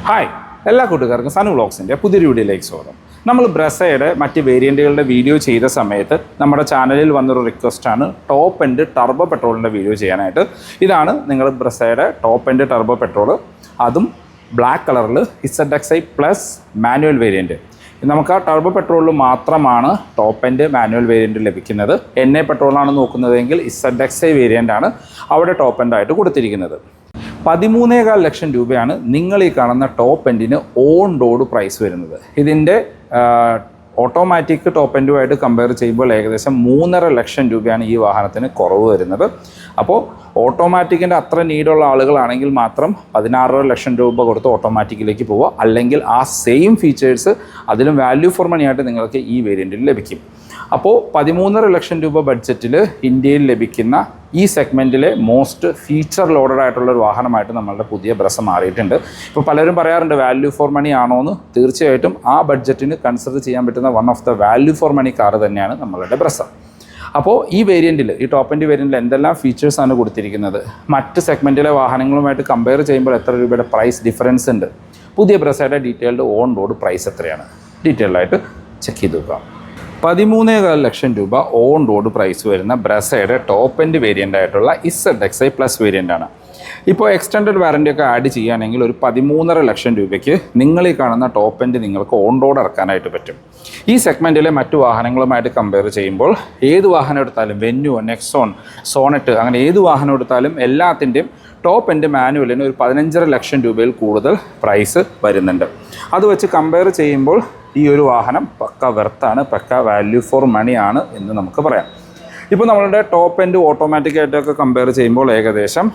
Hi എല്ലാ കൂട്ടുകാർക്കും സനു വ്ളോഗ്സിൻ്റെ പുതിയൊരു വീഡിയോയിലേക്ക് സ്വാഗതം. നമ്മൾ ബ്രസയുടെ മറ്റ് വേരിയൻറ്റുകളുടെ വീഡിയോ ചെയ്ത സമയത്ത് നമ്മുടെ ചാനലിൽ വന്നൊരു റിക്വസ്റ്റാണ് ടോപ്പ് എൻഡ് ടർബോ പെട്രോളിൻ്റെ വീഡിയോ ചെയ്യാനായിട്ട്. ഇതാണ് നിങ്ങൾ ബ്രസയുടെ ടോപ്പ് എൻഡ് ടർബോ പെട്രോൾ, അതും ബ്ലാക്ക് കളറിൽ ZXi പ്ലസ് മാനുവൽ വേരിയൻറ്റ്. നമുക്ക് ആ ടർബോ പെട്രോളിൽ മാത്രമാണ് ടോപ്പ് എൻഡ് മാനുവൽ വേരിയൻറ്റ് ലഭിക്കുന്നത്. NA പെട്രോളാണ് നോക്കുന്നതെങ്കിൽ ZXi വേരിയൻ്റാണ് അവിടെ ടോപ്പ് എൻഡായിട്ട് കൊടുത്തിരിക്കുന്നത്. 13.25 ലക്ഷം രൂപയാണ് നിങ്ങൾ ഈ കാണുന്ന ടോപ്പ് എൻഡിന് ഓൺ റോഡ് പ്രൈസ് വരുന്നത്. ഇതിൻ്റെ ഓട്ടോമാറ്റിക് ടോപ്പ് എൻഡുമായിട്ട് കമ്പയർ ചെയ്യുമ്പോൾ ഏകദേശം 3.5 ലക്ഷം രൂപയാണ് ഈ വാഹനത്തിന് കുറവ് വരുന്നത്. അപ്പോൾ ഓട്ടോമാറ്റിക്കിൻ്റെ അത്ര നീഡുള്ള ആളുകളാണെങ്കിൽ മാത്രം 16.5 ലക്ഷം രൂപ കൊടുത്ത് ഓട്ടോമാറ്റിക്കിലേക്ക് പോവുക, അല്ലെങ്കിൽ ആ സെയിം ഫീച്ചേഴ്സ് അതിലും വാല്യൂ ഫോർ മണി ആയിട്ട് നിങ്ങൾക്ക് ഈ വേരിയൻറ്റിൽ ലഭിക്കും. അപ്പോൾ 13.5 ലക്ഷം രൂപ ബഡ്ജറ്റിൽ ഇന്ത്യയിൽ ലഭിക്കുന്ന ഈ സെഗ്മെൻറ്റിലെ മോസ്റ്റ് ഫീച്ചർ ലോഡഡ് ആയിട്ടുള്ളൊരു വാഹനമായിട്ട് നമ്മളുടെ പുതിയ ബ്രസ മാറിയിട്ടുണ്ട്. ഇപ്പോൾ പലരും പറയാറുണ്ട് വാല്യൂ ഫോർ മണി ആണോ എന്ന്. തീർച്ചയായിട്ടും ആ ബഡ്ജറ്റിന് കൺസിഡർ ചെയ്യാൻ പറ്റുന്ന one of the value for money car തന്നെയാണ് നമ്മളുടെ ബ്രസ. അപ്പോൾ ഈ വേരിയൻറ്റിൽ, ഈ ടോപ്പ് എൻഡ് വേരിയൻറ്റിൽ എന്തെല്ലാം ഫീച്ചേഴ്സാണ് കൊടുത്തിരിക്കുന്നത്, മറ്റ് സെഗ്മെൻറ്റിലെ വാഹനങ്ങളുമായിട്ട് കമ്പയർ ചെയ്യുമ്പോൾ എത്ര രൂപയുടെ പ്രൈസ് ഡിഫറൻസ് ഉണ്ട്, പുതിയ ബ്രസയുടെ ഡീറ്റെയിൽഡ് ഓൺ റോഡ് പ്രൈസ് എത്രയാണ്, ഡീറ്റെയിൽഡായിട്ട് ചെക്ക് ചെയ്ത് നോക്കാം. 13.25 ലക്ഷം രൂപ ഓൺ റോഡ് പ്രൈസ് വരുന്ന ബ്രസയുടെ ടോപ്പ് എൻഡ് വേരിയൻ്റ് ആയിട്ടുള്ള ZXi പ്ലസ് വേരിയൻ്റാണ്. ഇപ്പോൾ എക്സ്റ്റൻഡഡ് വാറൻറ്റിയൊക്കെ ആഡ് ചെയ്യുകയാണെങ്കിൽ ഒരു 13.5 ലക്ഷം രൂപയ്ക്ക് നിങ്ങൾ ഈ കാണുന്ന ടോപ്പ് എൻഡ് നിങ്ങൾക്ക് ഓൺ റോഡ് ഇറക്കാനായിട്ട് പറ്റും. ഈ സെഗ്മെൻറ്റിലെ മറ്റു വാഹനങ്ങളുമായിട്ട് കമ്പയർ ചെയ്യുമ്പോൾ ഏത് വാഹനം എടുത്താലും, വെന്യൂ, നെക്സോൺ, സോണറ്റ്, അങ്ങനെ ഏത് വാഹനം എടുത്താലും എല്ലാത്തിൻ്റെയും ടോപ്പ് എൻഡ് മാനുവലിന് ഒരു 15.5 ലക്ഷം രൂപയിൽ കൂടുതൽ പ്രൈസ് വരുന്നുണ്ട്. അത് വെച്ച് കമ്പയർ ചെയ്യുമ്പോൾ ഈ ഒരു വാഹനം പക്ക വെർത്താണ്, പക്ക വാല്യൂ ഫോർ മണിയാണ് എന്ന് നമുക്ക് പറയാം. ഇപ്പോൾ നമ്മളുടെ ടോപ്പ് എൻഡ് ഓട്ടോമാറ്റിക്കായിട്ടൊക്കെ കമ്പയർ ചെയ്യുമ്പോൾ ഏകദേശം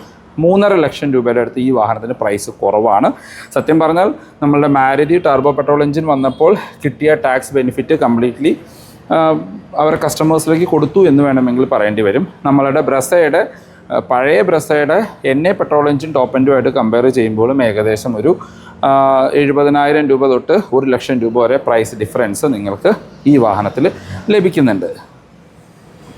3.5 ലക്ഷം രൂപയുടെ അടുത്ത് ഈ വാഹനത്തിന് പ്രൈസ് കുറവാണ്. സത്യം പറഞ്ഞാൽ നമ്മളുടെ മാരുതി ടർബോ പെട്രോൾ എഞ്ചിൻ വന്നപ്പോൾ കിട്ടിയ ടാക്സ് ബെനിഫിറ്റ് കംപ്ലീറ്റ്ലി അവരുടെ കസ്റ്റമേഴ്സിലേക്ക് കൊടുത്തു എന്ന് വേണമെങ്കിൽ പറയേണ്ടി വരും. നമ്മളുടെ ബ്രസയുടെ പഴയ ബ്രസയുടെ NA പെട്രോൾ എഞ്ചിൻ ടോപ്പ് എൻഡുമായിട്ട് കമ്പയർ ചെയ്യുമ്പോഴും ഏകദേശം ഒരു 70,000 രൂപ തൊട്ട് 1 ലക്ഷം രൂപ വരെ പ്രൈസ് ഡിഫറൻസ് നിങ്ങൾക്ക് ഈ വാഹനത്തിൽ ലഭിക്കുന്നുണ്ട്.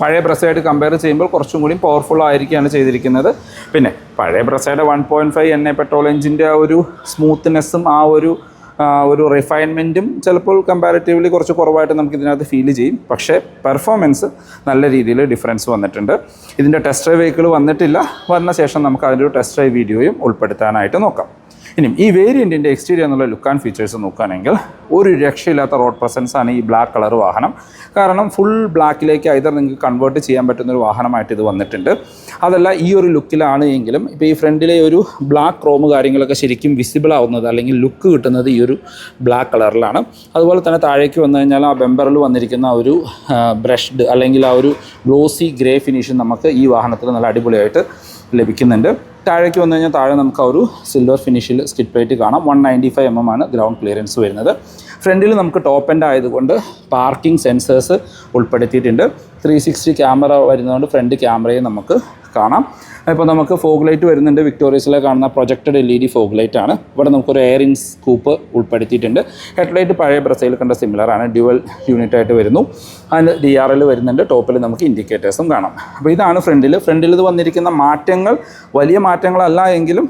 പഴയ ബ്രസയായിട്ട് കമ്പയർ ചെയ്യുമ്പോൾ കുറച്ചും കൂടി പവർഫുൾ ആയിരിക്കുകയാണ് ചെയ്തിരിക്കുന്നത്. പിന്നെ പഴയ ബ്രസയുടെ 1.5 NA പെട്രോൾ എഞ്ചിൻ്റെ ആ ഒരു സ്മൂത്ത്നെസ്സും ആ ഒരു റിഫൈൻമെൻറ്റും ചിലപ്പോൾ കമ്പാരിറ്റീവ്ലി കുറച്ച് കുറവായിട്ട് നമുക്ക് ഇതിനകത്ത് ഫീൽ ചെയ്യും. പക്ഷേ പെർഫോമൻസ് നല്ല രീതിയിൽ ഡിഫറൻസ് വന്നിട്ടുണ്ട്. ഇതിൻ്റെ ടെസ്റ്റ് ഡ്രൈവ് വെഹിക്കിൾ വന്നിട്ടില്ല, വന്ന ശേഷം നമുക്ക് അതിൻ്റെ ഒരു ടെസ്റ്റ് ഡ്രൈവ് വീഡിയോയും ഉൾപ്പെടുത്താനായിട്ട് നോക്കാം. ഇനിയും ഈ വേരിയൻറ്റിൻ്റെ എക്സ്റ്റീരിയർ എന്നുള്ള ലുക്ക് ആൻഡ് ഫീച്ചേഴ്സ് നോക്കുകയാണെങ്കിൽ ഒരു രക്ഷയില്ലാത്ത റോഡ് പ്രസൻസാണ് ഈ ബ്ലാക്ക് കളർ വാഹനം. കാരണം ഫുൾ ബ്ലാക്കിലേക്ക് ഐതർ നിങ്ങൾക്ക് കൺവേർട്ട് ചെയ്യാൻ പറ്റുന്നൊരു വാഹനമായിട്ട് ഇത് വന്നിട്ടുണ്ട്. അതല്ല ഈ ഒരു ലുക്കിലാണ് എങ്കിലും ഇപ്പോൾ ഈ ഫ്രണ്ടിലെ ഒരു ബ്ലാക്ക് ക്രോം കാര്യങ്ങളൊക്കെ ശരിക്കും വിസിബിൾ ആവുന്നത്, അല്ലെങ്കിൽ ലുക്ക് കിട്ടുന്നത് ഈ ഒരു ബ്ലാക്ക് കളറിലാണ്. അതുപോലെ തന്നെ താഴേക്ക് വന്നു കഴിഞ്ഞാൽ ആ ബെമ്പറിൽ വന്നിരിക്കുന്ന ഒരു ബ്രഷ്ഡ് അല്ലെങ്കിൽ ആ ഒരു ഗ്ലോസി ഗ്രേ ഫിനിഷ് നമുക്ക് ഈ വാഹനത്തിൽ നല്ല അടിപൊളിയായിട്ട് ലഭിക്കുന്നുണ്ട്. താഴേക്ക് വന്നു കഴിഞ്ഞാൽ താഴെ നമുക്ക് ആ ഒരു സിൽവർ ഫിനിഷിൽ സ്കിഡ് പ്ലേറ്റ് കാണാം. 195 mm ആണ് ഗ്രൗണ്ട് ക്ലിയറൻസ് വരുന്നത്. ഫ്രണ്ടിൽ നമുക്ക് ടോപ്പ് എൻഡ് ആയതുകൊണ്ട് പാർക്കിംഗ് സെൻസേഴ്സ് ഉൾപ്പെടുത്തിയിട്ടുണ്ട്. 360 ക്യാമറ വരുന്നതുകൊണ്ട് ഫ്രണ്ട് ക്യാമറയും നമുക്ക് കാണാം. ഇപ്പോൾ നമുക്ക് ഫോഗ് ലൈറ്റ് വരുന്നുണ്ട്. വിക്ടോറിയസിലെ കാണുന്ന പ്രൊജക്റ്റഡ് LED ഫോഗ് ലൈറ്റ് ആണ്. ഇവിടെ നമുക്കൊരു എയർ ഇൻ സ്കൂപ്പ് ഉൾപ്പെടുത്തിയിട്ടുണ്ട്. ഹെഡ്ലൈറ്റ് പഴയ ബ്രസയിൽ കണ്ട സിമിലറാണ്, ഡ്യുവൽ യൂണിറ്റ് ആയിട്ട് വരുന്നു. അതിന് DRL വരുന്നുണ്ട്. ടോപ്പിൽ നമുക്ക് ഇൻഡിക്കേറ്റേഴ്സും കാണാം. അപ്പോൾ ഇതാണ് ഫ്രണ്ടിൽ ഇത് വന്നിരിക്കുന്ന മാറ്റങ്ങൾ വലിയ മാറ്റങ്ങളല്ല എങ്കിലും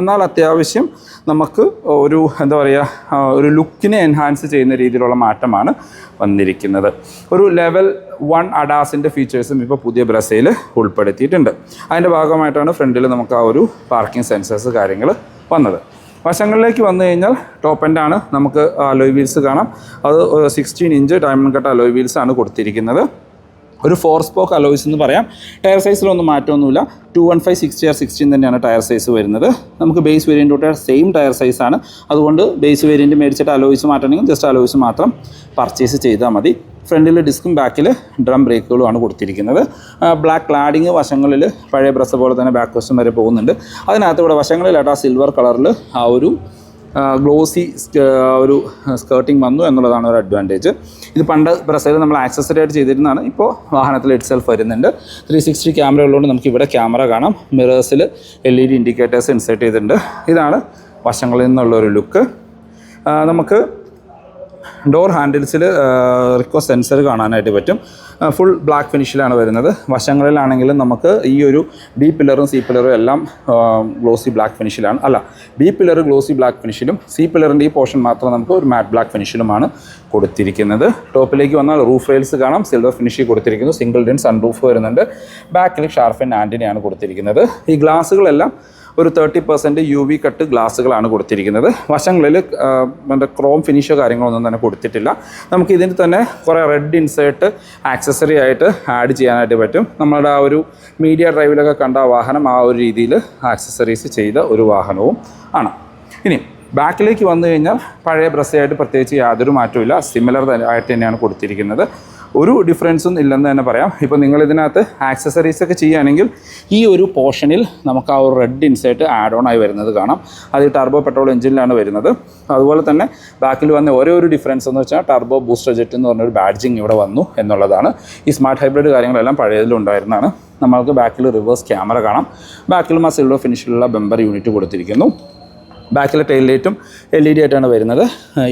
എന്നാൽ അത്യാവശ്യം നമുക്ക് ഒരു എന്താ പറയുക, ഒരു ലുക്കിനെ എൻഹാൻസ് ചെയ്യുന്ന രീതിയിലുള്ള മാറ്റമാണ് വന്നിരിക്കുന്നത്. ഒരു ലെവൽ 1 അഡാസിൻ്റെ ഫീച്ചേഴ്സും ഇപ്പോൾ പുതിയ ബ്രസയിൽ ഉൾപ്പെടുത്തിയിട്ടുണ്ട്. അതിൻ്റെ ഭാഗമായിട്ടാണ് ഫ്രണ്ടിൽ നമുക്ക് ആ ഒരു പാർക്കിംഗ് സെൻസേഴ്സ് കാര്യങ്ങൾ വന്നത്. വശങ്ങളിലേക്ക് വന്നു കഴിഞ്ഞാൽ ടോപ്പ് എൻഡാണ്. നമുക്ക് അലോയ് വീൽസ് കാണാം. അത് 16 ഇഞ്ച് ഡയമണ്ട് കട്ട് അലോയ് വീൽസാണ് കൊടുത്തിരിക്കുന്നത്. ഒരു 4 സ്പോക്ക് അലോയ്സ് എന്ന് പറയാം. ടയർ സൈസിലൊന്നും മാറ്റമൊന്നുമില്ല. 215 60R16 തന്നെയാണ് ടയർ സൈസ് വരുന്നത്. നമുക്ക് ബേസ് വേരിയൻ്റ് തൊട്ട് സെയിം ടയർ സൈസാണ്. അതുകൊണ്ട് ബേസ് വേരിയൻറ്റ് മേടിച്ചിട്ട് അലോയ്സ് മാറ്റണമെങ്കിൽ ജസ്റ്റ് അലോയ്സ് മാത്രം പർച്ചേസ് ചെയ്താൽ മതി. ഫ്രണ്ടിൽ ഡിസ്കും ബാക്കിൽ ഡ്രം ബ്രേക്കുകളുമാണ് കൊടുത്തിരിക്കുന്നത്. ബ്ലാക്ക് ക്ലാഡിങ് വശങ്ങളിൽ പഴയ ബ്രസ പോലെ തന്നെ ബാക്ക് വശം വരെ പോകുന്നുണ്ട്. അതിനകത്ത് ഇവിടെ വശങ്ങളിലായിട്ട് ആ സിൽവർ കളറിൽ ആ ഒരു ഗ്ലോസി ഒരു സ്കേർട്ടിങ് വന്നു എന്നുള്ളതാണ് ഒരു അഡ്വാൻറ്റേജ്. ഇത് പണ്ട് ബ്രസയിൽ നമ്മൾ ആക്സസറി ആയിട്ട് ചെയ്തിരുന്നതാണ്. ഇപ്പോൾ വാഹനത്തിൽ ഇറ്റ്സെൽഫ് വരുന്നുണ്ട്. 360 ക്യാമറ ഉള്ളതുകൊണ്ട് നമുക്ക് ഇവിടെ ക്യാമറ കാണാം. മിറേഴ്സിൽ LED ഇൻഡിക്കേറ്റേഴ്സ് ഇൻസേർട്ട് ചെയ്തിട്ടുണ്ട്. ഇതാണ് വശങ്ങളിൽ നിന്നുള്ളൊരു ലുക്ക്. നമുക്ക് ഡോർ ഹാൻഡിൽസിൽ റിക്വസ്റ്റ് സെൻസർ കാണാനായിട്ട് പറ്റും. ഫുൾ ബ്ലാക്ക് ഫിനിഷിലാണ് വരുന്നത്. വശങ്ങളിലാണെങ്കിലും നമുക്ക് ഈ ഒരു ബി പില്ലറും സി പില്ലറും എല്ലാം ഗ്ലോസി ബ്ലാക്ക് ഫിനിഷിലാണ്. അല്ല, ബി പില്ലർ ഗ്ലോസി ബ്ലാക്ക് ഫിനിഷിലും സി പില്ലറിൻ്റെ ഈ പോർഷൻ മാത്രം നമുക്ക് ഒരു മാറ്റ് ബ്ലാക്ക് ഫിനിഷിലുമാണ് കൊടുത്തിരിക്കുന്നത്. ടോപ്പിലേക്ക് വന്നാൽ റൂഫ് റെയിൽസ് കാണാം, സിൽവർ ഫിനിഷിൽ കൊടുത്തിരിക്കുന്നു. സിംഗിൾ ഡിൻ സൺ റൂഫ് വരുന്നുണ്ട്. ബാക്കിൽ ഷാർഫൻ ആൻറ്റിനെയാണ് കൊടുത്തിരിക്കുന്നത്. ഈ ഗ്ലാസ്സുകളെല്ലാം ഒരു 30% UV കട്ട് ഗ്ലാസ്സുകളാണ് കൊടുത്തിരിക്കുന്നത്. വശങ്ങളിൽ മറ്റേ ക്രോം ഫിനിഷോ കാര്യങ്ങളൊന്നും തന്നെ കൊടുത്തിട്ടില്ല. നമുക്ക് ഇതിന് തന്നെ കുറേ റെഡ് ഇൻസേർട്ട് ആക്സസറി ആയിട്ട് ആഡ് ചെയ്യാനായിട്ട് പറ്റും. നമ്മളുടെ ആ ഒരു മീഡിയ ഡ്രൈവിലൊക്കെ കണ്ട വാഹനം ആ ഒരു രീതിയിൽ ആക്സസറീസ് ചെയ്ത ഒരു വാഹനവും ആണ്. ഇനി ബാക്കിലേക്ക് വന്നു കഴിഞ്ഞാൽ പഴയ ബ്രസ്സയായിട്ട് പ്രത്യേകിച്ച് യാതൊരു മാറ്റവും ഇല്ല. സിമിലർ ആയിട്ട് തന്നെയാണ് കൊടുത്തിരിക്കുന്നത്. ഒരു ഡിഫറൻസും ഇല്ലെന്ന് തന്നെ പറയാം. ഇപ്പോൾ നിങ്ങളിതിനകത്ത് ആക്സസറീസ് ഒക്കെ ചെയ്യുകയാണെങ്കിൽ ഈ ഒരു പോർഷനിൽ നമുക്ക് ആ ഒരു റെഡ് ഇൻസേർട്ട് ആഡ് ഓൺ ആയി വരുന്നത് കാണാം. അത് ടർബോ പെട്രോൾ എഞ്ചിനിലാണ് വരുന്നത്. അതുപോലെ തന്നെ ബാക്കിൽ വന്ന ഒരേ ഒരു ഡിഫറൻസ് എന്ന് വെച്ചാൽ ടർബോ ബൂസ്റ്റർ ജെറ്റ് എന്ന് പറഞ്ഞൊരു ബാഡ്ജിങ് ഇവിടെ വന്നു എന്നുള്ളതാണ്. ഈ സ്മാർട്ട് ഹൈബ്രിഡ് കാര്യങ്ങളെല്ലാം പഴയതിലുണ്ടായിരുന്നതാണ്. നമ്മൾക്ക് ബാക്കിൽ റിവേഴ്സ് ക്യാമറ കാണാം. ബാക്കിലും ആ സിൽവർ ഫിനിഷിലുള്ള ബമ്പർ യൂണിറ്റ് കൊടുത്തിരിക്കുന്നു. ബാക്കിലെ ടെയിൽ ലൈറ്റും LED ആയിട്ടാണ് വരുന്നത്.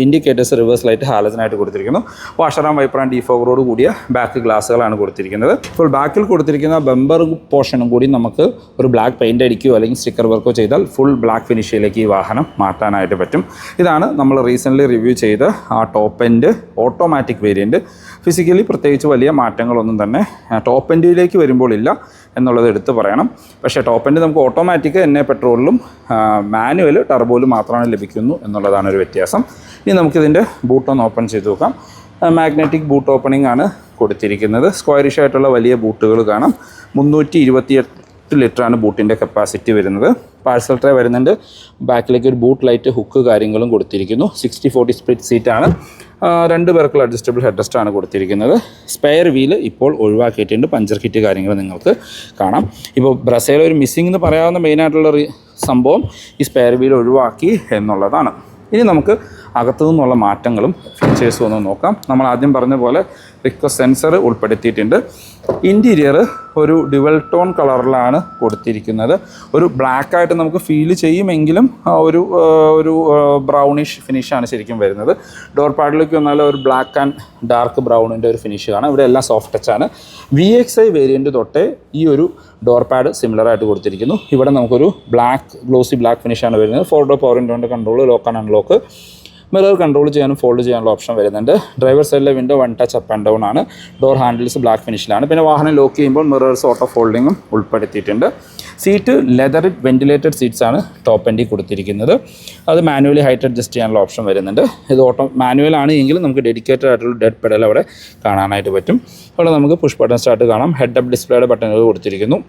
ഇൻഡിക്കേറ്റേഴ്സ് റിവേഴ്സ് ലൈറ്റ് ഹാലജനായിട്ട് കൊടുത്തിരിക്കുന്നു. വാഷർ ആൻഡ് വൈപ്പർ ആൻഡ് ഡീഫോഗറോട് കൂടിയ ബാക്ക് ഗ്ലാസ്സുകളാണ് കൊടുത്തിരിക്കുന്നത്. ഇപ്പോൾ ബാക്കിൽ കൊടുത്തിരിക്കുന്ന ബമ്പർ പോർഷനും കൂടി നമുക്ക് ഒരു ബ്ലാക്ക് പെയിൻ്റ് അടിക്കുകയോ അല്ലെങ്കിൽ സ്റ്റിക്കർ വർക്കോ ചെയ്താൽ ഫുൾ ബ്ലാക്ക് ഫിനിഷിലേക്ക് ഈ വാഹനം മാറ്റാനായിട്ട് പറ്റും. ഇതാണ് നമ്മൾ റീസെൻ്റ്ലി റിവ്യൂ ചെയ്ത ആ top end automatic variant. Physically പ്രത്യേകിച്ച് വലിയ മാറ്റങ്ങളൊന്നും തന്നെ ടോപ്പ് എൻഡിലേക്ക് വരുമ്പോൾ ഇല്ല എന്നുള്ളത് എടുത്ത് പറയണം. പക്ഷേ ടോപ്പ് എൻഡ് നമുക്ക് ഓട്ടോമാറ്റിക് പെട്രോളിലും മാനുവൽ ടർബോയിലും മാത്രമാണ് ലഭിക്കുന്നു എന്നുള്ളതാണ് ഒരു വ്യത്യാസം. ഇനി നമുക്കിതിൻ്റെ ബൂട്ടൊന്ന് ഓപ്പൺ ചെയ്ത് നോക്കാം. മാഗ്നറ്റിക് ബൂട്ട് ഓപ്പണിംഗ് ആണ് കൊടുത്തിരിക്കുന്നത്. സ്ക്വയറിഷ് ആയിട്ടുള്ള വലിയ ബൂട്ടുകൾ കാണാം. 328 ലിറ്ററാണ് ബൂട്ടിൻ്റെ കപ്പാസിറ്റി വരുന്നത്. പാഴ്സൽ ട്രേ വരുന്നുണ്ട്. ബാക്കിലേക്ക് ഒരു ബൂട്ട് ലൈറ്റ് ഹുക്ക് കാര്യങ്ങളും കൊടുത്തിരിക്കുന്നു. 60-40 സ്പ്ലിറ്റ് സീറ്റാണ്. 2 പേർക്കുള്ള അഡ്ജസ്റ്റബിൾ ഹെഡ് റെസ്റ്റാണ് കൊടുത്തിരിക്കുന്നത്. സ്പെയർ വീല് ഇപ്പോൾ ഒഴിവാക്കിയിട്ടുണ്ട്. പഞ്ചർ കിറ്റ് കാര്യങ്ങൾ നിങ്ങൾക്ക് കാണാം. ഇപ്പോൾ ബ്രസയിൽ ഒരു മിസ്സിംഗ് എന്ന് പറയാവുന്ന മെയിനായിട്ടുള്ള സംഭവം ഈ സ്പെയർ വീൽ ഒഴിവാക്കി എന്നുള്ളതാണ്. ഇനി നമുക്ക് അകത്തു നിന്നുള്ള മാറ്റങ്ങളും ഫീച്ചേഴ്സും ഒന്ന് നോക്കാം. നമ്മൾ ആദ്യം പറഞ്ഞ പോലെ റിക്വസ്റ്റ് സെൻസർ ഉൾപ്പെടുത്തിയിട്ടുണ്ട്. ഇൻറ്റീരിയർ ഒരു ഡ്യുവൽ ടോൺ കളറിലാണ് കൊടുത്തിരിക്കുന്നത്. ഒരു ബ്ലാക്കായിട്ട് നമുക്ക് ഫീൽ ചെയ്യുമെങ്കിലും ഒരു ബ്രൗണിഷ് ഫിനിഷാണ് ശരിക്കും വരുന്നത്. ഡോർ പാഡിലേക്ക് വന്നാൽ ഒരു ബ്ലാക്ക് ആൻഡ് ഡാർക്ക് ബ്രൗണിൻ്റെ ഒരു ഫിനിഷ് കാണാം. ഇവിടെ എല്ലാം സോഫ്റ്റ് ടച്ചാണ്. VXI വേരിയൻറ്റ് തൊട്ടേ ഈ ഒരു ഡോർ പാഡ് സിമിലറായിട്ട് കൊടുത്തിരിക്കുന്നു. ഇവിടെ നമുക്കൊരു ഗ്ലോസി ബ്ലാക്ക് ഫിനിഷാണ് വരുന്നത്. 4 ഡോർ പവർ വിൻഡോൻ്റെ control, lock and unlock, mirror control ചെയ്യാനും ഫോൾഡ് ചെയ്യാനുള്ള ഓപ്ഷൻ വരുന്നുണ്ട്. ഡ്രൈവർ സൈഡിലെ window 1 touch up and down ആണ്. ഡോർ ഹാൻഡിൽസ് ബ്ലാക്ക് ഫിനിഷിലാണ്. പിന്നെ വാഹനം ലോക്ക് ചെയ്യുമ്പോൾ മിറേഴ്സ് ഓട്ടോ ഫോൾഡിങ്ങും ഉൾപ്പെടുത്തിയിട്ടുണ്ട്. സീറ്റ് ലെതർ വെന്റിലേറ്റഡ് സീറ്റ്സ് ആണ് ടോപ്പ് എൻഡിൽ കൊടുത്തിരിക്കുന്നത്. അത് മാനുവലി ഹൈറ്റ് അഡ്ജസ്റ്റ് ചെയ്യാനുള്ള ഓപ്ഷൻ വരുന്നുണ്ട്. ഇത് മാനുവൽ ആണ് എങ്കിലും നമുക്ക് ഡെഡിക്കേറ്റഡ് ആയിട്ടുള്ള ഡെഡ് പെഡൽ അവിടെ കാണാനായിട്ട് പറ്റും. അവിടെ നമുക്ക് പുഷ് ബട്ടൺ സ്റ്റാർട്ട് കാണാം. ഹെഡ് അപ്പ് ഡിസ്പ്ലേയുടെ ബട്ടണുകൾ കൊടുത്തിരിക്കുന്നു.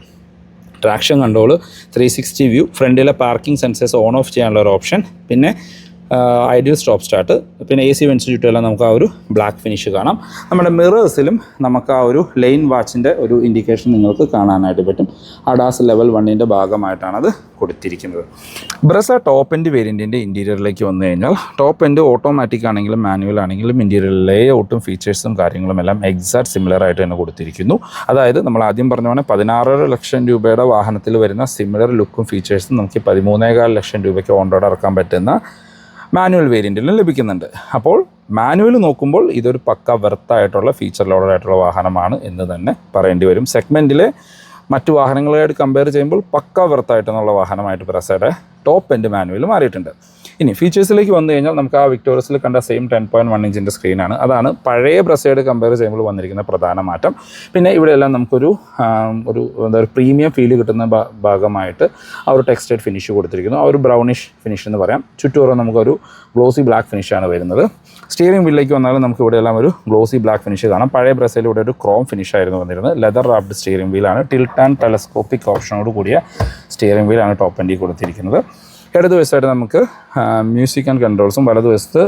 ട്രാക്ഷൻ കൺട്രോൾ, 360 വ്യൂ, ഫ്രണ്ടിലെ പാർക്കിംഗ് സെൻസേഴ്സ് ഓൺ ഓഫ് ചെയ്യാനുള്ള ഒരു ഓപ്ഷൻ, പിന്നെ ഐഡിയൽ സ്റ്റോപ്പ് സ്റ്റാർട്ട്, പിന്നെ AC വെൻസ് ചുറ്റുമെല്ലാം നമുക്ക് ആ ഒരു ബ്ലാക്ക് ഫിനിഷ് കാണാം. നമ്മുടെ മിറേഴ്സിലും നമുക്ക് ആ ഒരു ലൈൻ വാച്ചിൻ്റെ ഒരു ഇൻഡിക്കേഷൻ നിങ്ങൾക്ക് കാണാനായിട്ട് പറ്റും. ADAS ലെവൽ 1ൻ്റെ ഭാഗമായിട്ടാണത് കൊടുത്തിരിക്കുന്നത്. ബ്രസ ടോപ്പ് എൻഡ് വേരിയൻറ്റിൻ്റെ ഇൻറ്റീരിയറിലേക്ക് വന്നു കഴിഞ്ഞാൽ ടോപ്പ് എൻഡ് ഓട്ടോമാറ്റിക് ആണെങ്കിലും മാനുവൽ ആണെങ്കിലും ഇൻറ്റീരിയർ ലേഔട്ടും ഫീച്ചേഴ്സും കാര്യങ്ങളും എല്ലാം എക്സാക്ട് സിമിലർ ആയിട്ട് തന്നെ കൊടുത്തിരിക്കുന്നു. അതായത് നമ്മൾ ആദ്യം പറഞ്ഞ പോലെ 16.5 ലക്ഷം രൂപയുടെ വാഹനത്തിൽ വരുന്ന സിമിലർ ലുക്കും ഫീച്ചേഴ്സും നമുക്ക് 13.25 ലക്ഷം രൂപയ്ക്ക് ഓൺ റോഡ് ഇറക്കാൻ പറ്റുന്ന മാനുവൽ വേരിയൻറ്റിലും ലഭിക്കുന്നുണ്ട്. അപ്പോൾ മാനുവൽ നോക്കുമ്പോൾ ഇതൊരു പക്ക വെർത്തായിട്ടുള്ള ഫീച്ചർ ലോഡായിട്ടുള്ള വാഹനമാണ് എന്ന് തന്നെ പറയേണ്ടി വരും. സെഗ്മെൻറ്റിലെ മറ്റു വാഹനങ്ങളായിട്ട് കമ്പയർ ചെയ്യുമ്പോൾ പക്ക വെർത്തായിട്ടുള്ള വാഹനമായിട്ട് ബ്രസയുടെ ടോപ്പ് എൻഡ് മാനുവൽ മാറിയിട്ടുണ്ട്. ഇനി ഫീച്ചേഴ്സിലേക്ക് വന്നു കഴിഞ്ഞാൽ നമുക്ക് ആ വിക്ടോറിയസിൽ കണ്ട സെയിം 10.1 ഇഞ്ചിൻ്റെ സ്ക്രീനാണ്. അതാണ് പഴയ ബ്രസയോട് കമ്പയർ ചെയ്യുമ്പോൾ വന്നിരിക്കുന്ന പ്രധാന മാറ്റം. പിന്നെ ഇവിടെയെല്ലാം നമുക്കൊരു പ്രീമിയം ഫീല് കിട്ടുന്ന ഭാഗമായിട്ട് ആ ഒരു ടെക്സ്റ്റൈൽ ഫിനിഷ് കൊടുത്തിരിക്കുന്നു. ആ ഒരു ബ്രൗണിഷ് ഫിനിഷ് എന്ന് പറയാം. ചുറ്റുപുറം നമുക്കൊരു ഗ്ലോസി ബ്ലാക്ക് ഫിനിഷാണ് വരുന്നത്. സ്റ്റിയറിംഗ് വീലിലേക്ക് വന്നാലും നമുക്ക് ഇവിടെയെല്ലാം ഒരു ഗ്ലോസി ബ്ലാക്ക് ഫിനിഷ് കാണാം. പഴയ ബ്രസയിൽ ഇവിടെ ഒരു ക്രോം ഫിനിഷായിരുന്നു വന്നിരുന്നത്. ലെതർ റാപ്ഡ് സ്റ്റിയറിംഗ് വീലാണ്. ടിൽറ്റ് ആൻഡ് ടെലസ്കോപ്പിക് ഓപ്ഷനോട് കൂടിയ സ്റ്റിയറിംഗ് വീലാണ് ടോപ്പ് എൻഡിൽ കൊടുത്തിരിക്കുന്നത്. ഇടതുവശമായിട്ട് നമുക്ക് മ്യൂസിക് ആൻഡ് കൺട്രോൾസും, വലതുവശത്ത്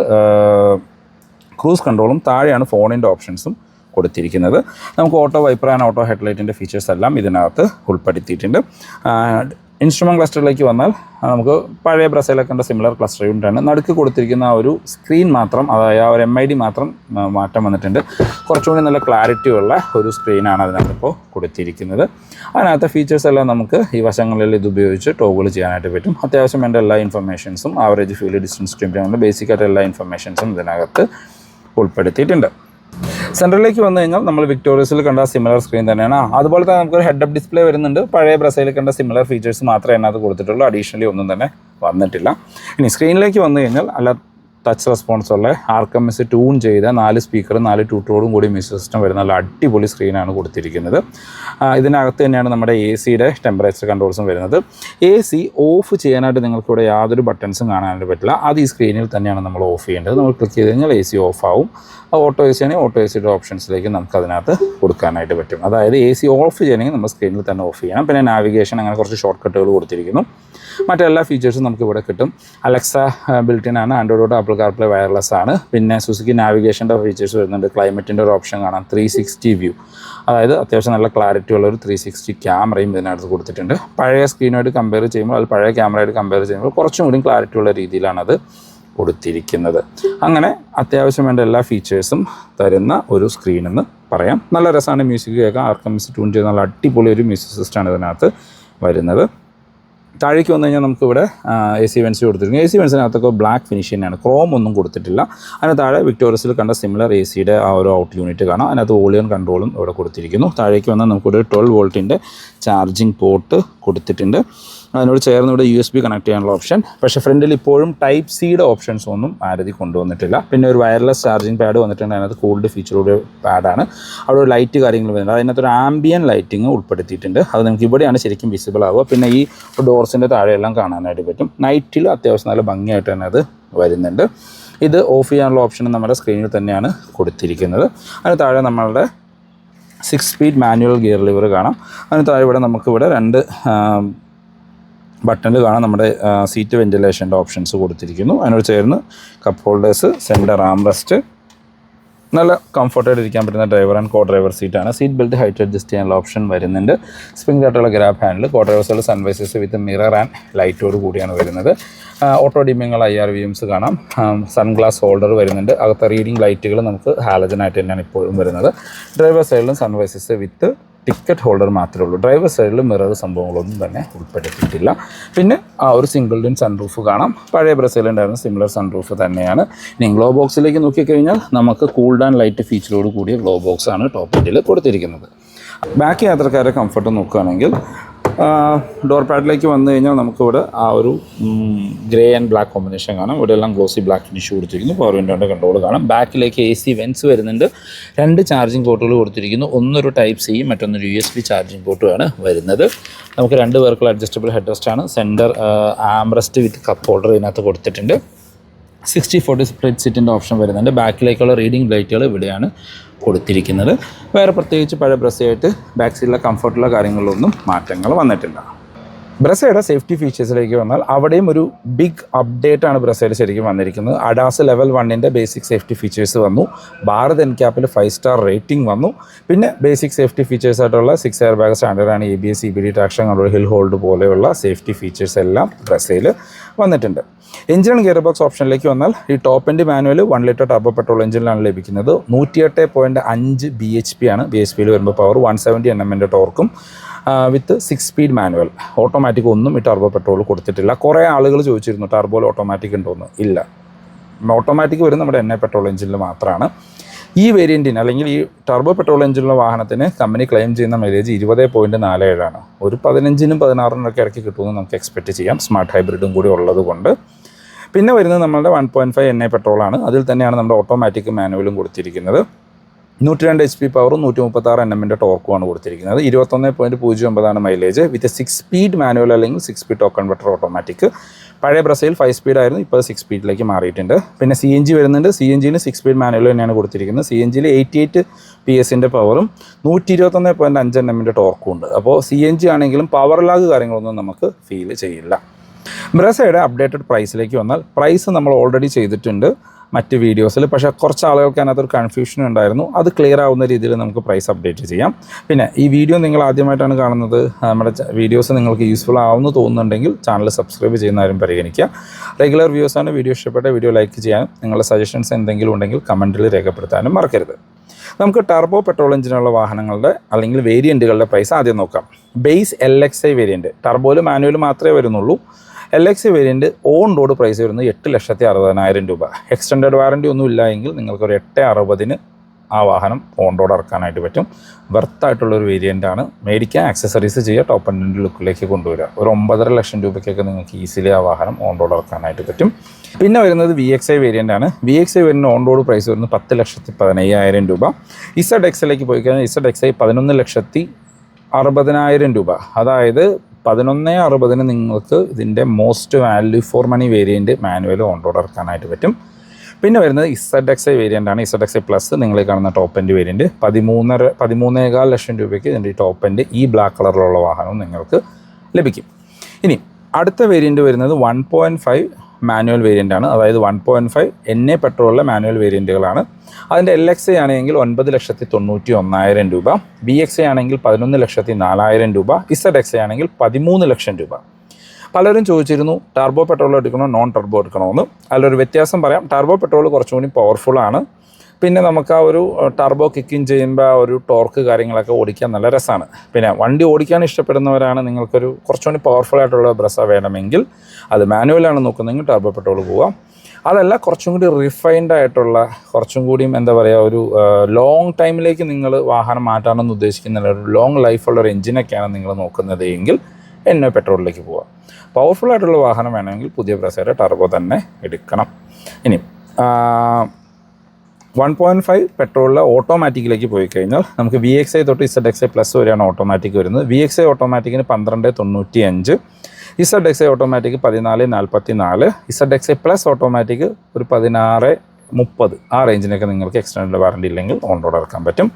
ക്രൂസ് കൺട്രോളും, താഴെയാണ് ഫോണിൻ്റെ ഓപ്ഷൻസും കൊടുത്തിരിക്കുന്നത്. നമുക്ക് ഓട്ടോ വൈപ്പർ ആൻഡ് ഓട്ടോ ഹെഡ്ലൈറ്റിൻ്റെ ഫീച്ചേഴ്സ് എല്ലാം ഇതിനകത്ത് ഉൾപ്പെടുത്തിയിട്ടുണ്ട്. ഇൻസ്ട്രുമെൻറ്റ് ക്ലസ്റ്ററിലേക്ക് വന്നാൽ നമുക്ക് പഴയ ബ്രസയിലൊക്കെ കണ്ട സിമിലർ ക്ലസ്റ്റർ യൂണിറ്റാണ്. നടുക്ക് കൊടുത്തിരിക്കുന്ന ആ ഒരു സ്ക്രീൻ മാത്രം, അതായത് ആ ഒരു MID മാത്രം മാറ്റം വന്നിട്ടുണ്ട്. കുറച്ചുകൂടി നല്ല ക്ലാരിറ്റി ഉള്ള ഒരു സ്ക്രീനാണ് അതിനകത്തിപ്പോൾ കൊടുത്തിരിക്കുന്നത്. അതിനകത്തെ ഫീച്ചേഴ്സ് എല്ലാം നമുക്ക് ഈ വശങ്ങളിൽ ഇത് ഉപയോഗിച്ച് ടോഗിൾ ചെയ്യാനായിട്ട് പറ്റും. അത്യാവശ്യം വേണ്ട എല്ലാ ഇൻഫർമേഷൻസും, ആവറേജ് ഫ്യൂൽ ഡിസ്റ്റൻസ്, ബേസിക് ആയിട്ട് എല്ലാ ഇൻഫർമേഷൻസും ഇതിനകത്ത് ഉൾപ്പെടുത്തിയിട്ടുണ്ട്. സെൻട്രലിലേക്ക് വന്നു കഴിഞ്ഞാൽ നമ്മൾ വിക്ടോറിയസിൽ കണ്ട സിമിലർ സ്ക്രീൻ തന്നെയാണ്. അതുപോലെ തന്നെ നമുക്കൊരു ഹെഡ് അപ്പ് ഡിസ്പ്ലേ വരുന്നുണ്ട്. പഴയ ബ്രസയിൽ കണ്ട സിമിലർ ഫീച്ചേഴ്സ് മാത്രമേ അതിനകത്ത് കൊടുത്തിട്ടുള്ളൂ. അഡീഷണലി ഒന്നും തന്നെ വന്നിട്ടില്ല. ഇനി സ്ക്രീനിലേക്ക് വന്നു കഴിഞ്ഞാൽ അല്ല ടച്ച് റെസ്പോൺസ് ഉള്ള ആർക്കമിസ് ട്യൂൺ ചെയ്ത 4 സ്പീക്കറും 4 ട്യൂട്ടറോടും കൂടി മ്യൂസിക് സിസ്റ്റം വരുന്ന നല്ല അടിപൊളി സ്ക്രീനാണ് കൊടുത്തിരിക്കുന്നത്. ഇതിനകത്ത് തന്നെയാണ് നമ്മുടെ AC ടെമ്പറേച്ചർ കൺട്രോൾസും വരുന്നത്. AC ഓഫ് ചെയ്യാനായിട്ട് നിങ്ങൾക്കിവിടെ യാതൊരു ബട്ടൺസും കാണാനായിട്ട് പറ്റില്ല. അത് ഈ സ്ക്രീനിൽ തന്നെയാണ് നമ്മൾ ഓഫ് ചെയ്യേണ്ടത്. നമ്മൾ ക്ലിക്ക് ചെയ്ത് കഴിഞ്ഞാൽ AC ഓഫ് ആവും. ഓട്ടോ AC ആണെങ്കിൽ ഓട്ടോ ACയുടെ ഓപ്ഷൻസിലേക്ക് നമുക്ക് അതിനകത്ത് കൊടുക്കാനായിട്ട് പറ്റും. അതായത് AC ഓഫ് ചെയ്യണമെങ്കിൽ നമ്മൾ സ്ക്രീനിൽ തന്നെ ഓഫ് ചെയ്യണം. പിന്നെ നാവിഗേഷൻ അങ്ങനെ കുറച്ച് ഷോർട്ട് കട്ടുകൾ കൊടുത്തിരിക്കുന്നു. മറ്റെല്ലാ ഫീച്ചേഴ്സും നമുക്കിവിടെ കിട്ടും. അലക്സ ബിൽറ്റിൻ ആണ്. ആൻഡ്രോയിഡ് ആപ്പിൾ കാർപ്ലേ വയർലെസ് ആണ്. പിന്നെ സുസുക്കി നാവിഗേഷൻ്റെ ഫീച്ചേഴ്സ് വരുന്നുണ്ട്. ക്ലൈമറ്റിൻ്റെ ഒരു ഓപ്ഷൻ കാണാം. 360 വ്യൂ, അതായത് അത്യാവശ്യം നല്ല ക്ലാരിറ്റി ഉള്ള ഒരു 360 ക്യാമറയും ഇതിനകത്ത് കൊടുത്തിട്ടുണ്ട്. പഴയ സ്ക്രീനുമായിട്ട് കമ്പയർ ചെയ്യുമ്പോൾ അത് പഴയ ക്യാമറയായിട്ട് കമ്പയർ ചെയ്യുമ്പോൾ കുറച്ചും കൂടി ക്ലാരിറ്റി ഉള്ള രീതിയിലാണ് അത് കൊടുത്തിരിക്കുന്നത്. അങ്ങനെ അത്യാവശ്യം വേണ്ട എല്ലാ ഫീച്ചേഴ്സും തരുന്ന ഒരു സ്ക്രീനെന്ന് പറയാം. നല്ല രസമാണ് മ്യൂസിക് കേൾക്കാം. ആർക്കമിസ് ട്യൂൺ ചെയ്ത് നല്ല അടിപൊളി ഒരു മ്യൂസിക് സിസ്റ്റമാണ് ഇതിനകത്ത് വരുന്നത്. താഴേക്ക് വന്നു കഴിഞ്ഞാൽ നമുക്കിവിടെ AC വെൻസ് കൊടുത്തിരിക്കുന്നു. AC വെൻസിനകത്തൊക്കെ ബ്ലാക്ക് ഫിനിഷ് തന്നെയാണ്, ക്രോം ഒന്നും കൊടുത്തിട്ടില്ല. അതിന് താഴെ വിക്ടോറിയസിൽ കണ്ട സിമിലർ ACയുടെ ആ ഒരു ഔട്ട് യൂണിറ്റ് കാണാം. അതിനകത്ത് വോളിയം കൺട്രോളും ഇവിടെ കൊടുത്തിരിക്കുന്നു. താഴേക്ക് വന്നാൽ നമുക്കിവിടെ 12 വോൾട്ടിൻ്റെ ചാർജിങ് പോർട്ട് കൊടുത്തിട്ടുണ്ട്. അതിനോട് ചേർന്ന് ഇവിടെ USB കണക്ട് ചെയ്യാനുള്ള ഓപ്ഷൻ. പക്ഷേ ഫ്രണ്ടിൽ ഇപ്പോഴും ടൈപ്പ് സിയുടെ ഓപ്ഷൻസ് ഒന്നും ആരതി കൊണ്ടുവന്നിട്ടില്ല. പിന്നെ ഒരു വയർലെസ് ചാർജിങ് പാഡ് വന്നിട്ടുണ്ട്. അതിനകത്ത് കൂൾഡ് ഫീച്ചറോട് പാഡാണ്. അവിടെ ഒരു ലൈറ്റ് കാര്യങ്ങൾ വരുന്നുണ്ട്. അതിനകത്തൊരു ആംബിയൻ ലൈറ്റിങ് ഉൾപ്പെടുത്തിയിട്ടുണ്ട്. അത് നമുക്ക് ഇവിടെയാണ് ശരിക്കും വിസിബിൾ ആവുക. പിന്നെ ഈ ഡോർസിൻ്റെ താഴെയെല്ലാം കാണാനായിട്ട് പറ്റും. നൈറ്റിൽ അത്യാവശ്യം നല്ല ഭംഗിയായിട്ട് തന്നെ അത് വരുന്നുണ്ട്. ഇത് ഓഫ് ചെയ്യാനുള്ള ഓപ്ഷൻ നമ്മുടെ സ്ക്രീനിൽ തന്നെയാണ് കൊടുത്തിരിക്കുന്നത്. അതിന് താഴെ നമ്മളുടെ 6 സ്പീഡ് മാനുവൽ ഗിയർ ലിവർ കാണാം. അതിന് താഴെ ഇവിടെ നമുക്കിവിടെ 2 ബട്ടണിൽ കാണാം നമ്മുടെ സീറ്റ് വെൻറ്റിലേഷൻ്റെ ഓപ്ഷൻസ് കൊടുത്തിരിക്കുന്നു. അതിനോട് ചേർന്ന് കപ്പ് ഹോൾഡേഴ്സ്, സെൻറ്റർ ആംറെസ്റ്റ്, നല്ല കംഫർട്ടായിട്ട് ഇരിക്കാൻ പറ്റുന്ന ഡ്രൈവർ ആൻഡ് കോ ഡ്രൈവർ സീറ്റാണ്. സീറ്റ് ബെൽറ്റ് ഹൈറ്റ് അഡ്ജസ്റ്റ് ചെയ്യാനുള്ള ഓപ്ഷൻ വരുന്നുണ്ട്. സ്പ്രിംഗ് ആയിട്ടുള്ള ഗ്രാബ് ഹാൻഡിൽ, കോ ഡ്രൈവേഴ്സുള്ള സൺവൈസസ് വിത്ത് മിറർ ആൻഡ് ലൈറ്റോട് കൂടിയാണ് വരുന്നത്. ഓട്ടോ ഡിമ്മിങ്ങുള്ള IR VMs കാണാം. സൺഗ്ലാസ് ഹോൾഡർ വരുന്നുണ്ട്. അകത്തെ റീഡിംഗ് ലൈറ്റുകൾ നമുക്ക് ഹാലജനായിട്ട് തന്നെയാണ് ഇപ്പോഴും വരുന്നത്. ഡ്രൈവർ സൈഡിലും സൺവൈസസ് വിത്ത് ടിക്കറ്റ് ഹോൾഡർ മാത്രമേ ഉള്ളൂ. ഡ്രൈവർ സൈഡിൽ മിറർ സംഭവങ്ങളൊന്നും തന്നെ ഉൾപ്പെടുത്തിയിട്ടില്ല. പിന്നെ ഒരു സിംഗിൾ ഡിൻ സൺറൂഫ് കാണാം. പഴയ ബ്രസയിലുണ്ടായിരുന്ന സിമിലർ സൺറൂഫ് തന്നെയാണ്. ഇനി ഗ്ലോ ബോക്സിലേക്ക് നോക്കിക്കഴിഞ്ഞാൽ നമുക്ക് കൂൾ ഡൗൺ ലൈറ്റ് ഫീച്ചറോട് കൂടിയ ഗ്ലോ ബോക്സാണ് ടോപ്പ് എൻഡിൽ കൊടുത്തിരിക്കുന്നത്. ബാക്കി യാത്രക്കാരെ കംഫർട്ട് നോക്കുകയാണെങ്കിൽ ഡോർ പാഡിലേക്ക് വന്നു കഴിഞ്ഞാൽ നമുക്കിവിടെ ആ ഒരു ഗ്രേ ആൻഡ് ബ്ലാക്ക് കോമ്പിനേഷൻ കാണാം. ഇവിടെ എല്ലാം ഗ്ലോസി ബ്ലാക്ക് ഫിനിഷ് കൊടുത്തിരിക്കുന്നു. പവർ വിൻഡോൻ്റെ കൺട്രോൾ കാണാം. ബാക്കിലേക്ക് AC വെൻസ് വരുന്നുണ്ട്. 2 ചാർജിങ് പോർട്ടുകൾ കൊടുത്തിരിക്കുന്നു. ഒന്നൊരു ടൈപ്പ് സി, മറ്റൊന്നൊരു USB ചാർജിങ് പോർട്ടുമാണ് വരുന്നത്. നമുക്ക് 2 പേർക്കുള്ള അഡ്ജസ്റ്റബിൾ ഹെഡ് റെസ്റ്റ് ആണ്. സെൻറ്റർ ആംറെസ്റ്റ് വിത്ത് കപ്പ് ഹോൾഡർ ഇതിനകത്ത് കൊടുത്തിട്ടുണ്ട്. 60/40 സ്പ്ലിറ്റ് സീറ്റിൻ്റെ ഓപ്ഷൻ വരുന്നുണ്ട്. ബാക്കിലേക്കുള്ള റീഡിംഗ് ലൈറ്റുകൾ ഇവിടെയാണ് കൊടുത്തിരിക്കുന്നത്. വേറെ പ്രത്യേകിച്ച് പഴയ ബ്രസയായിട്ട് ബാക്ക് സീറ്റിലെ കംഫർട്ടുള്ള കാര്യങ്ങളിലൊന്നും മാറ്റങ്ങൾ വന്നിട്ടില്ല. ബ്രസയുടെ സേഫ്റ്റി ഫീച്ചേഴ്സിലേക്ക് വന്നാൽ അവിടെയും ഒരു ബിഗ് അപ്ഡേറ്റാണ് ബ്രസയിൽ ശരിക്കും വന്നിരിക്കുന്നത്. അഡാസ് ലെവൽ 1ൻ്റെ ബേസിക് സേഫ്റ്റി ഫീച്ചേഴ്സ് വന്നു. ഭാരത് NCAPൽ 5 സ്റ്റാർ റേറ്റിംഗ് വന്നു. പിന്നെ ബേസിക് സേഫ്റ്റി ഫീച്ചേഴ്സായിട്ടുള്ള 6 എയർ ബാഗ് സ്റ്റാൻഡേർഡാണ്. ABS, EBD, traction control, hill hold പോലെയുള്ള സേഫ്റ്റി ഫീച്ചേഴ്സ് എല്ലാം ബ്രസയിൽ വന്നിട്ടുണ്ട്. എഞ്ചിൻ ഗിയർ ബോക്സ് ഓപ്ഷനിലേക്ക് വന്നാൽ ഈ top end manual 1 litre turbo petrol എഞ്ചിനിലാണ് ലഭിക്കുന്നത്. 108.5 BHP ആണ്. BHPയിൽ വരുമ്പോൾ പവർ 170 Nm ടോർക്കും വിത്ത് 6 സ്പീഡ് മാനുവൽ. ഓട്ടോമാറ്റിക് ഒന്നും ഈ ടർബോ പെട്രോൾ കൊടുത്തിട്ടില്ല. കുറേ ആളുകൾ ചോദിച്ചിരുന്നു ടർബോയിൽ ഓട്ടോമാറ്റിക് ഉണ്ടോയെന്ന്. ഇല്ല, ഓട്ടോമാറ്റിക് വരും നമ്മുടെ NA പെട്രോൾ എഞ്ചിനിൽ മാത്രമാണ്. ഈ വേരിയൻറ്റിന് അല്ലെങ്കിൽ ഈ ടർബോ പെട്രോൾ എഞ്ചിനുള്ള വാഹനത്തിന് കമ്പനി ക്ലെയിം ചെയ്യുന്ന മൈലേജ് 20.47 ആണ്. ഒരു 15-നും 16-നും ഇറക്കി കിട്ടുമെന്ന് നമുക്ക് എക്സ്പെക്റ്റ് ചെയ്യാം, സ്മാർട്ട് ഹൈബ്രിഡും കൂടി ഉള്ളത് കൊണ്ട്. പിന്നെ വരുന്നത് നമ്മളുടെ 1.5 NA പെട്രോളാണ്. അതിൽ തന്നെയാണ് നമ്മുടെ ഓട്ടോമാറ്റിക് മാനുവലും കൊടുത്തിരിക്കുന്നത്. 102 HP പവറും 136 Nm ടോർക്കുമാണ് കൊടുത്തിരിക്കുന്നത്. 21.09 മൈലേജ് വിത്ത് 6 സ്പീഡ് മാനുവൽ അല്ലെങ്കിൽ 6 സ്പീഡ് ടോക്ക് കൺവെർട്ടർ ഓട്ടോമാറ്റിക്. പഴയ ബ്രസയിൽ 5 സ്പീഡായിരുന്നു, ഇപ്പോൾ 6 സ്പീഡിലേക്ക് മാറിയിട്ടുണ്ട്. പിന്നെ CNG വരുന്നുണ്ട്. CNGയിൽ 6 സ്പീഡ് മാനുവൽ തന്നെയാണ് കൊടുത്തിരിക്കുന്നത്. CNGയിൽ 88 PS പവറും 121.5 Nm ടോർക്കും ഉണ്ട്. അപ്പോൾ CNG ആണെങ്കിലും പവർ ലാഗ് കാര്യങ്ങളൊന്നും നമുക്ക് ഫീൽ ചെയ്യില്ല. ബ്രസയുടെ അപ്ഡേറ്റഡ് പ്രൈസിലേക്ക് വന്നാൽ പ്രൈസ് നമ്മൾ ഓൾറെഡി ചെയ്തിട്ടുണ്ട് മറ്റ് വീഡിയോസിൽ. പക്ഷേ കുറച്ച് ആളുകൾക്ക് അതിനകത്തൊരു കൺഫ്യൂഷൻ ഉണ്ടായിരുന്നു. അത് ക്ലിയർ ആവുന്ന രീതിയിൽ നമുക്ക് പ്രൈസ് അപ്ഡേറ്റ് ചെയ്യാം. പിന്നെ ഈ വീഡിയോ നിങ്ങൾ ആദ്യമായിട്ടാണ് കാണുന്നത്, നമ്മുടെ വീഡിയോസ് നിങ്ങൾക്ക് യൂസ്ഫുൾ ആവുമെന്ന് തോന്നുന്നുണ്ടെങ്കിൽ ചാനൽ സബ്സ്ക്രൈബ് ചെയ്യുന്ന ആരും പരിഗണിക്കുക. റെഗുലർ വ്യൂസാണ്. വീഡിയോ ഇഷ്ടപ്പെട്ട വീഡിയോ ലൈക്ക് ചെയ്യാനും നിങ്ങളുടെ സജഷൻസ് എന്തെങ്കിലും ഉണ്ടെങ്കിൽ കമൻറ്റിൽ രേഖപ്പെടുത്താനും മറക്കരുത്. നമുക്ക് ടർബോ പെട്രോൾ എഞ്ചിനുള്ള വാഹനങ്ങളുടെ അല്ലെങ്കിൽ വേരിയൻറ്റുകളുടെ പ്രൈസ് ആദ്യം നോക്കാം. ബേസ് LXi വേരിയൻറ്റ് ടർബോയിൽ മാനുവൽ മാത്രമേ വരുന്നുള്ളൂ. LXi variant on road price വരുന്നത് 8,60,60,000 രൂപ. എക്സ്റ്റൻഡഡ് വാറൻറ്റി ഒന്നും ഇല്ല എങ്കിൽ നിങ്ങൾക്കൊരു 8,60,000 ആ വാഹനം ഓൺ റോഡ് ഇറക്കാനായിട്ട് പറ്റും. വെർത്തായിട്ടുള്ളൊരു വേരിയൻ്റാണ്. മേടിക്കാൻ ആക്സസറീസ് ചെയ്യുക, ടോപ്പ് എൻഡിൻ്റെ ലുക്കിലേക്ക് കൊണ്ടുവരിക. ഒരു 9.5 ലക്ഷം രൂപയ്ക്കൊക്കെ നിങ്ങൾക്ക് ഈസിലി ആ വാഹനം ഓൺ റോഡ് ഇറക്കാനായിട്ട് പറ്റും. പിന്നെ വരുന്നത് VXi വേരിയൻ്റാണ്. VXi വരുന്ന ഓൺ റോഡ് പ്രൈസ് വരുന്നത് 10,15,000 രൂപ. ZXലേക്ക് പോയി കഴിഞ്ഞാൽ ZXi 11,60,000 രൂപ. അതായത് 11,60,000 നിങ്ങൾക്ക് ഇതിൻ്റെ most value for money variant manual on road ഇറക്കാനായിട്ട് പറ്റും. പിന്നെ വരുന്നത് ZXi വേരിയൻ്റാണ്. ZXi പ്ലസ് നിങ്ങൾ കാണുന്ന ടോപ്പ് എൻഡ് വേരിയൻറ്റ് 13.15 ലക്ഷം രൂപയ്ക്ക് ഇതിൻ്റെ ഈ ടോപ്പ് എൻഡ് ഈ ബ്ലാക്ക് കളറിലുള്ള വാഹനവും നിങ്ങൾക്ക് ലഭിക്കും. ഇനി അടുത്ത വേരിയൻറ്റ് വരുന്നത് 1.5 മാനുവൽ വേരിയൻ്റാണ്. അതായത് 1.5 NA പെട്രോളിലെ മാനുവൽ വേരിയൻറ്റുകളാണ്. അതിൻ്റെ LXi ആണെങ്കിൽ 9,91,000 രൂപ, VXi ആണെങ്കിൽ 11,04,000 രൂപ, ZXi ആണെങ്കിൽ 13 ലക്ഷം രൂപ. പലരും ചോദിച്ചിരുന്നു ടർബോ പെട്രോൾ എടുക്കണോ നോൺ ടർബോ എടുക്കണമെന്ന്. അതിലൊരു വ്യത്യാസം പറയാം. ടർബോ പെട്രോൾ കുറച്ചും കൂടി പവർഫുള്ളാണ്. പിന്നെ നമുക്ക് ആ ഒരു ടർബോ കിക്കിങ് ചെയ്യുമ്പോൾ ആ ഒരു ടോർക്ക് കാര്യങ്ങളൊക്കെ ഓടിക്കാൻ നല്ല രസമാണ്. പിന്നെ വണ്ടി ഓടിക്കാൻ ഇഷ്ടപ്പെടുന്നവരാണ്, നിങ്ങൾക്കൊരു കുറച്ചുകൂടി പവർഫുൾ ആയിട്ടുള്ള ബ്രസ വേണമെങ്കിൽ അത് മാനുവലാണ് നോക്കുന്നതെങ്കിൽ ടർബോ പെട്രോൾ പോവാം. അതല്ല കുറച്ചും കൂടി റിഫൈൻഡ് ആയിട്ടുള്ള കുറച്ചും കൂടിയും എന്താ പറയുക ഒരു ലോങ് ടൈമിലേക്ക് നിങ്ങൾ വാഹനം മാറ്റാമെന്ന് ഉദ്ദേശിക്കുന്ന ഒരു ലോങ് ലൈഫുള്ളൊരു എഞ്ചിനൊക്കെയാണ് നിങ്ങൾ നോക്കുന്നത് എങ്കിൽ NA പെട്രോളിലേക്ക് പോവാം. പവർഫുൾ ആയിട്ടുള്ള വാഹനം വേണമെങ്കിൽ പുതിയ ബ്രസയുടെ ടർബോ തന്നെ എടുക്കണം. ഇനി 1.5 പെട്രോളിലെ ഓട്ടോമാറ്റിക്കിലേക്ക് പോയി കഴിഞ്ഞാൽ നമുക്ക് VXi തൊട്ട് ZXi പ്ലസ് വരെയാണ് ഓട്ടോമാറ്റിക് വരുന്നത്. VXi ഓട്ടോമാറ്റിക്കിന് 12.95, ZXi automatic 14.44, ZXi plus automatic ഒരു 16.30. ആ റേഞ്ചിനൊക്കെ നിങ്ങൾക്ക് എക്സ്റ്റൻഡ് വാറണ്ടി ഇല്ലെങ്കിൽ ഓൺ റോഡ് ഇറക്കാൻ പറ്റും.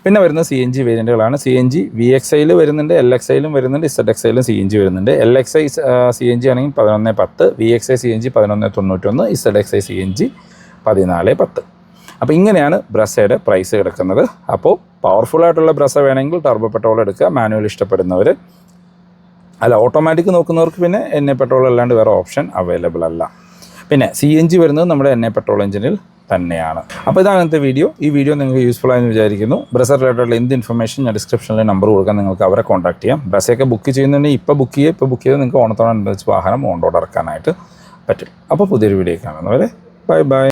പിന്നെ വരുന്നത് CNG വേരിയൻറ്റുകളാണ്. CNG VXiയിൽ വരുന്നുണ്ട്, LXiയിലും വരുന്നുണ്ട്, ZXiയിലും CNG വരുന്നുണ്ട്. LXi CNG ആണെങ്കിൽ 11.10, VXi CNG 11.91, ZXi CNG 14.10. അപ്പോൾ ഇങ്ങനെയാണ് ബ്രസയുടെ പ്രൈസ് കിടക്കുന്നത്. അപ്പോൾ പവർഫുള്ളായിട്ടുള്ള ബ്രസ വേണമെങ്കിൽ ടർബോ പെട്രോൾ എടുക്കുക, മാനുവൽ ഇഷ്ടപ്പെടുന്നവർ. അല്ല ഓട്ടോമാറ്റിക് നോക്കുന്നവർക്ക് പിന്നെ NA പെട്രോൾ അല്ലാണ്ട് വേറെ ഓപ്ഷൻ അവൈലബിൾ അല്ല. പിന്നെ CNG വരുന്നത് നമ്മുടെ NA പെട്രോൾ എഞ്ചിനിൽ തന്നെയാണ്. അപ്പോൾ ഇതാണ് ഇന്നത്തെ വീഡിയോ. ഈ വീഡിയോ നിങ്ങൾക്ക് യൂസ്ഫുൾ ആയെന്ന് വിചാരിക്കുന്നു. ബ്രസ റിലേറ്റഡ് എന്ത് ഇൻഫർമേഷൻ ഞാൻ ഡിസ്ക്രിപ്ഷനിൽ നമ്പർ കൊടുക്കാൻ, നിങ്ങൾക്ക് അവരെ കോൺടാക്ട് ചെയ്യാം. ബ്രസയൊക്കെ ബുക്ക് ചെയ്യുന്നുണ്ടെങ്കിൽ ഇപ്പോൾ ബുക്ക് ചെയ്ത് നിങ്ങൾക്ക് ഓണത്തോടനുബന്ധിച്ച് വാഹനം ഓൺ റോഡ് ഇറക്കാനായിട്ട് പറ്റും. അപ്പോൾ പുതിയൊരു വീഡിയോ കാണുന്നവരെ ബൈ ബൈ.